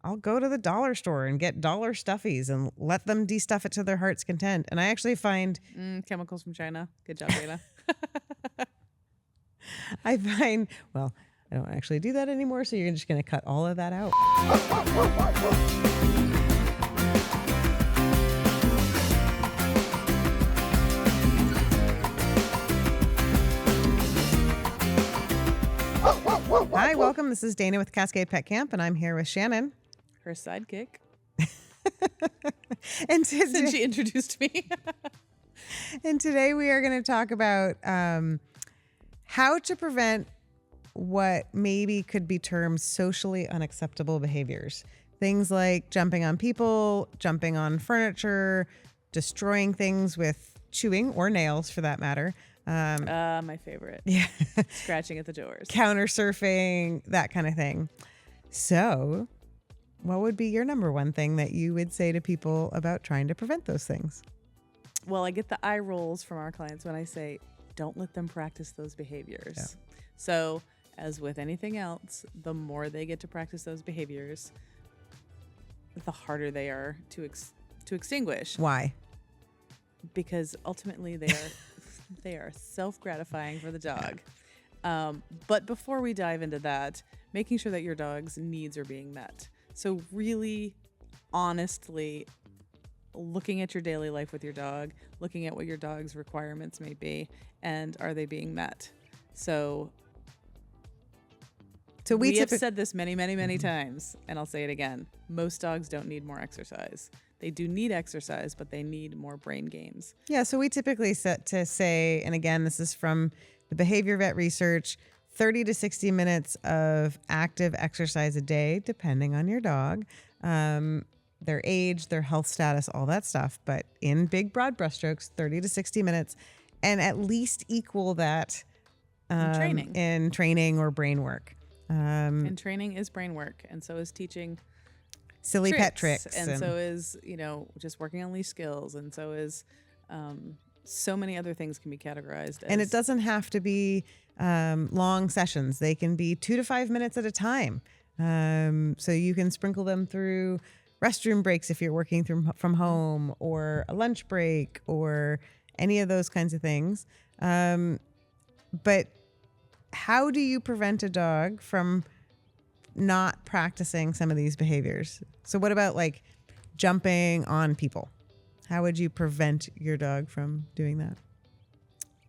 I'll go to the dollar store and get dollar stuffies and let them de-stuff it to their heart's content. And I actually find chemicals from China. Good job, Dana. well, I don't actually do that anymore. So you're just going to cut all of that out. Hi, welcome. This is Dana with Cascade Pet Camp, and I'm here with Shannon. Her sidekick. And Since she introduced me. And today we are going to talk about how to prevent what maybe could be termed socially unacceptable behaviors. Things like jumping on people, jumping on furniture, destroying things with chewing or nails for that matter. My favorite. Yeah. Scratching at the doors. Counter surfing, that kind of thing. So what would be your number one thing that you would say to people about trying to prevent those things? Well, I get the eye rolls from our clients when I say, don't let them practice those behaviors. Yeah. So as with anything else, the more they get to practice those behaviors, the harder they are to extinguish. Why? Because ultimately they are self-gratifying for the dog. But before we dive into that, making sure that your dog's needs are being met. So really, honestly, looking at your daily life with your dog, looking at what your dog's requirements may be, and are they being met? So we have said this many, many, many times, and I'll say it again. Most dogs don't need more exercise. They do need exercise, but they need more brain games. Yeah, so we typically set to say, and again, this is from the behavior vet research, 30 to 60 minutes of active exercise a day, depending on your dog, their age, their health status, all that stuff. But in big, broad brushstrokes, 30 to 60 minutes, and at least equal that in training or brain work. And training is brain work, and so is teaching silly pet tricks. And so is, just working on leash skills, and so is so many other things can be categorized as. And it doesn't have to be long sessions. They can be 2 to 5 minutes at a time. So you can sprinkle them through restroom breaks if you're working from home, or a lunch break, or any of those kinds of things. But how do you prevent a dog from not practicing some of these behaviors? So what about like jumping on people? How would you prevent your dog from doing that?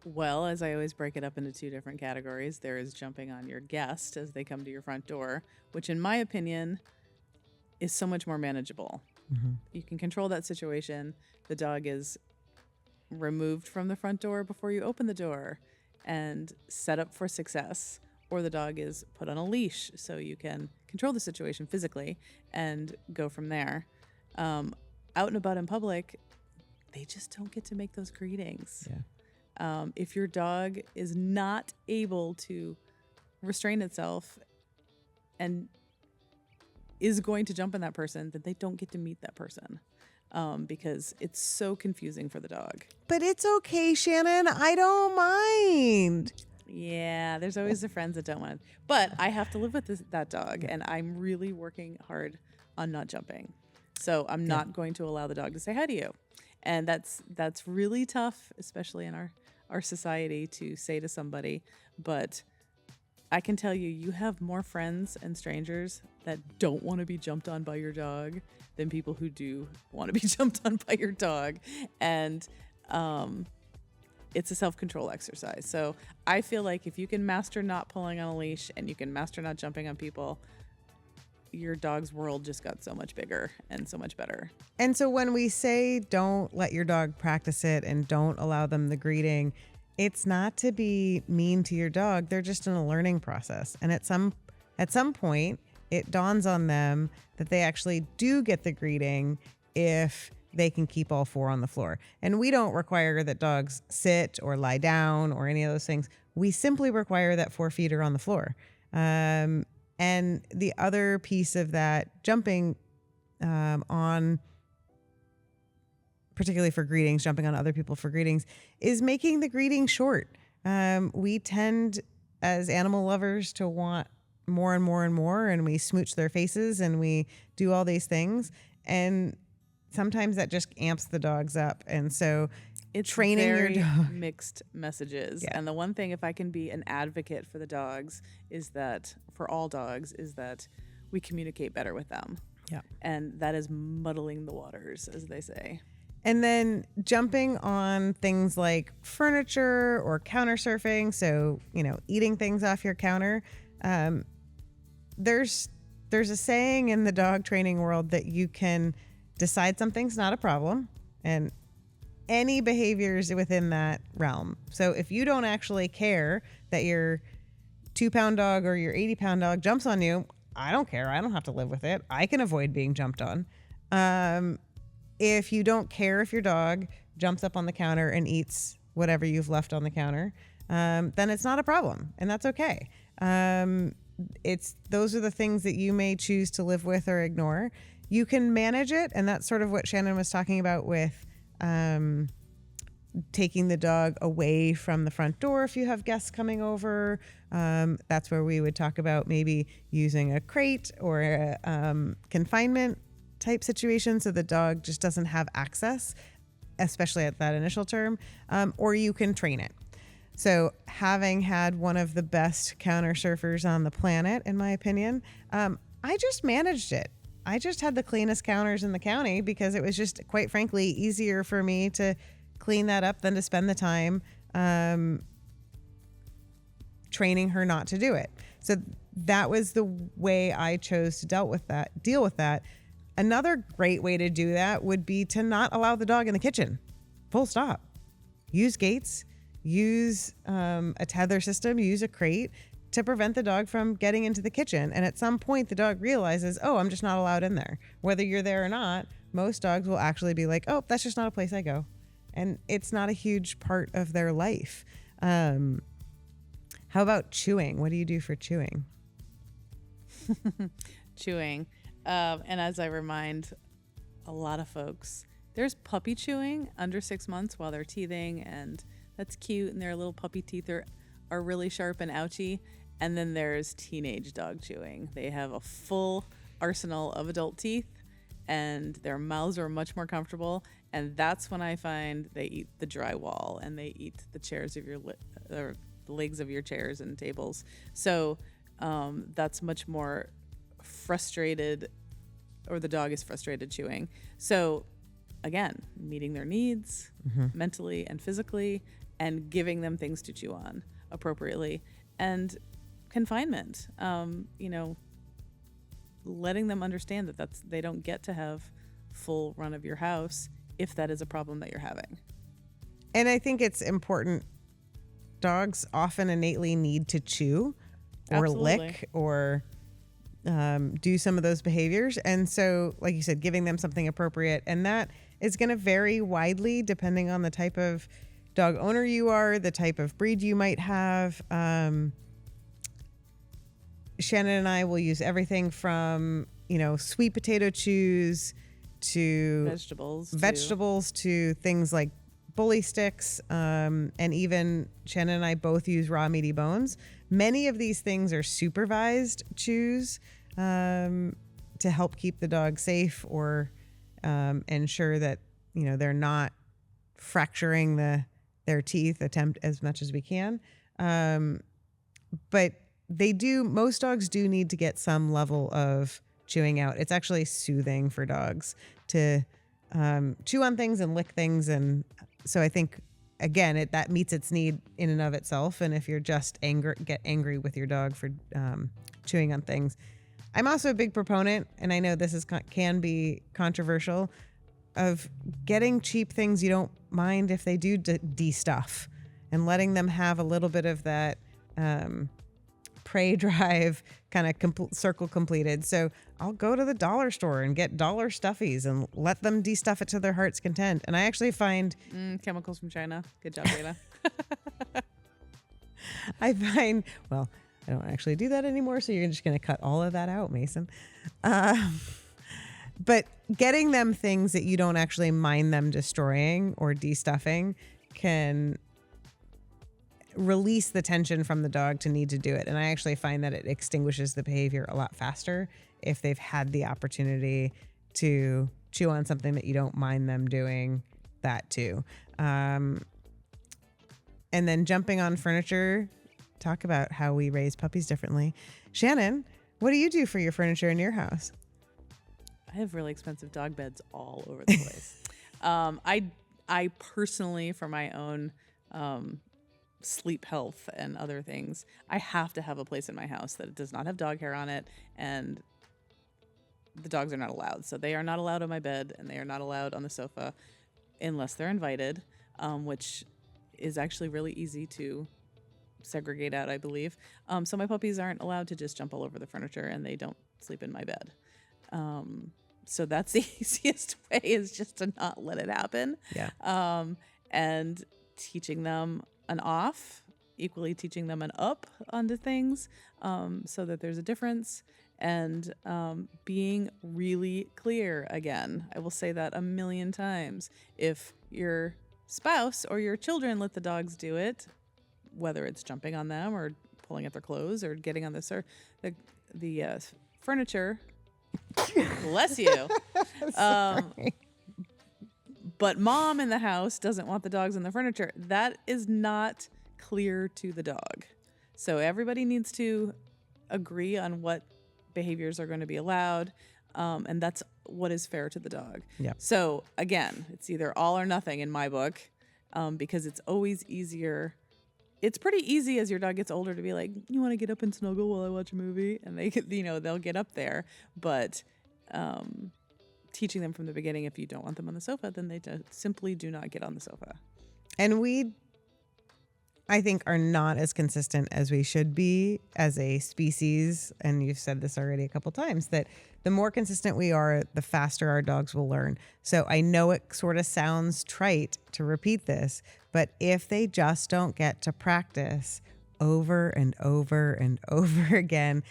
Well, as I always break it up into two different categories, there is jumping on your guest as they come to your front door, which in my opinion is so much more manageable. Mm-hmm. You can control that situation. The dog is removed from the front door before you open the door and set up for success, or the dog is put on a leash so you can control the situation physically and go from there. Out and about in public, they just don't get to make those greetings. Yeah. If your dog is not able to restrain itself and is going to jump on that person, then they don't get to meet that person. Because it's so confusing for the dog. But it's okay, Shannon. I don't mind. Yeah, there's always the friends that don't want it. But I have to live with that dog, and I'm really working hard on not jumping. So I'm not going to allow the dog to say hi to you. And that's really tough, especially in our society, to say to somebody. But I can tell you, you have more friends and strangers that don't want to be jumped on by your dog than people who do want to be jumped on by your dog. And it's a self-control exercise. So I feel like if you can master not pulling on a leash and you can master not jumping on people, your dog's world just got so much bigger and so much better. And so when we say don't let your dog practice it and don't allow them the greeting, it's not to be mean to your dog. They're just in a learning process. And at some point, it dawns on them that they actually do get the greeting if they can keep all four on the floor. And we don't require that dogs sit or lie down or any of those things. We simply require that 4 feet are on the floor. And the other piece of that, jumping on, particularly for greetings, jumping on other people for greetings, is making the greeting short. We tend, as animal lovers, to want more and more and more, and we smooch their faces and we do all these things. And sometimes that just amps the dogs up. And so it's training your very dog. mixed messages. Yeah. And the one thing, if I can be an advocate for the dogs, is that for all dogs, is that we communicate better with them. Yeah. And that is muddling the waters, as they say. And then jumping on things like furniture or counter surfing. So, eating things off your counter. There's a saying in the dog training world that you can decide something's not a problem, and any behaviors within that realm. So if you don't actually care that your 2-pound dog or your 80-pound dog jumps on you, I don't care. I don't have to live with it. I can avoid being jumped on. If you don't care if your dog jumps up on the counter and eats whatever you've left on the counter, then it's not a problem, and that's okay. Those are the things that you may choose to live with or ignore. You can manage it, and that's sort of what Shannon was talking about with taking the dog away from the front door if you have guests coming over. That's where we would talk about maybe using a crate or a confinement type situation so the dog just doesn't have access, especially at that initial term, or you can train it. So having had one of the best counter surfers on the planet, in my opinion, I just managed it. I just had the cleanest counters in the county because it was just, quite frankly, easier for me to clean that up than to spend the time training her not to do it. So that was the way I chose to deal with that. Another great way to do that would be to not allow the dog in the kitchen. Full stop. Use gates, use a tether system, use a crate to prevent the dog from getting into the kitchen. And at some point, the dog realizes, oh, I'm just not allowed in there. Whether you're there or not, most dogs will actually be like, oh, that's just not a place I go. And it's not a huge part of their life. How about chewing? What do you do for chewing? Chewing. And as I remind a lot of folks, there's puppy chewing under 6 months while they're teething, and that's cute, and their little puppy teeth are really sharp and ouchy. And then there's teenage dog chewing. They have a full arsenal of adult teeth, and their mouths are much more comfortable. And that's when I find they eat the drywall and they eat the chairs of or the legs of your chairs and tables. So that's much more frustrated, or the dog is frustrated chewing. So again, meeting their needs mentally and physically, and giving them things to chew on appropriately, and confinement, letting them understand that they don't get to have full run of your house if that is a problem that you're having. And I think it's important. Dogs often innately need to chew or Absolutely. lick or do some of those behaviors. And so, like you said, giving them something appropriate. And that is going to vary widely depending on the type of dog owner you are, the type of breed you might have. Shannon and I will use everything from, sweet potato chews to vegetables to things like bully sticks. And even Shannon and I both use raw meaty bones. Many of these things are supervised chews to help keep the dog safe or ensure that, they're not fracturing their teeth, attempt as much as we can. But most dogs do need to get some level of chewing out. It's actually soothing for dogs to chew on things and lick things. And so I think, again, that meets its need in and of itself. And if you're just get angry with your dog for chewing on things. I'm also a big proponent, and I know this can be controversial, of getting cheap things you don't mind if they do de-stuff, and letting them have a little bit of that prey drive kind of circle completed. So I'll go to the dollar store and get dollar stuffies and let them de-stuff it to their heart's content. And I actually find chemicals from China. Good job, Dana. Well, I don't actually do that anymore, so you're just going to cut all of that out, Mason. But getting them things that you don't actually mind them destroying or de-stuffing can release the tension from the dog to need to do it. And I actually find that it extinguishes the behavior a lot faster if they've had the opportunity to chew on something that you don't mind them doing that too. And then jumping on furniture, talk about how we raise puppies differently. Shannon, what do you do for your furniture in your house? I have really expensive dog beds all over the place. I personally, for my own sleep health and other things, I have to have a place in my house that does not have dog hair on it, and the dogs are not allowed. So they are not allowed on my bed, and they are not allowed on the sofa unless they're invited, which is actually really easy to segregate out, I believe. So my puppies aren't allowed to just jump all over the furniture, and they don't sleep in my bed. So that's the easiest way, is just to not let it happen. Yeah. And teaching them an off, equally teaching them an up onto things, so that there's a difference, and being really clear again. I will say that a million times. If your spouse or your children let the dogs do it, whether it's jumping on them or pulling at their clothes or getting on the furniture, bless you. But mom in the house doesn't want the dogs on the furniture. That is not clear to the dog. So everybody needs to agree on what behaviors are going to be allowed. And that's what is fair to the dog. Yeah. So again, it's either all or nothing in my book, because it's always easier. It's pretty easy as your dog gets older to be like, you want to get up and snuggle while I watch a movie? And they'll get up there. But teaching them from the beginning, if you don't want them on the sofa, then they simply do not get on the sofa. And we, I think, are not as consistent as we should be as a species. And you've said this already a couple times, that the more consistent we are, the faster our dogs will learn. So I know it sort of sounds trite to repeat this, but if they just don't get to practice over and over and over again,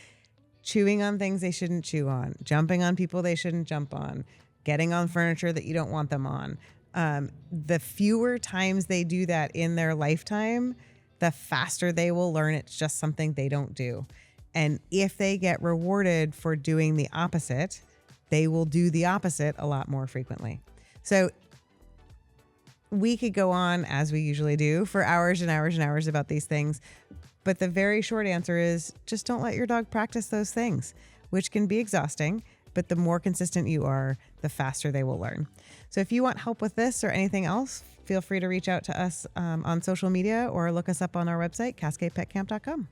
chewing on things they shouldn't chew on, jumping on people they shouldn't jump on, getting on furniture that you don't want them on, the fewer times they do that in their lifetime, the faster they will learn it's just something they don't do. And if they get rewarded for doing the opposite, they will do the opposite a lot more frequently. So we could go on, as we usually do, for hours and hours and hours about these things. But the very short answer is just don't let your dog practice those things, which can be exhausting. But the more consistent you are, the faster they will learn. So if you want help with this or anything else, feel free to reach out to us on social media or look us up on our website, cascadepetcamp.com.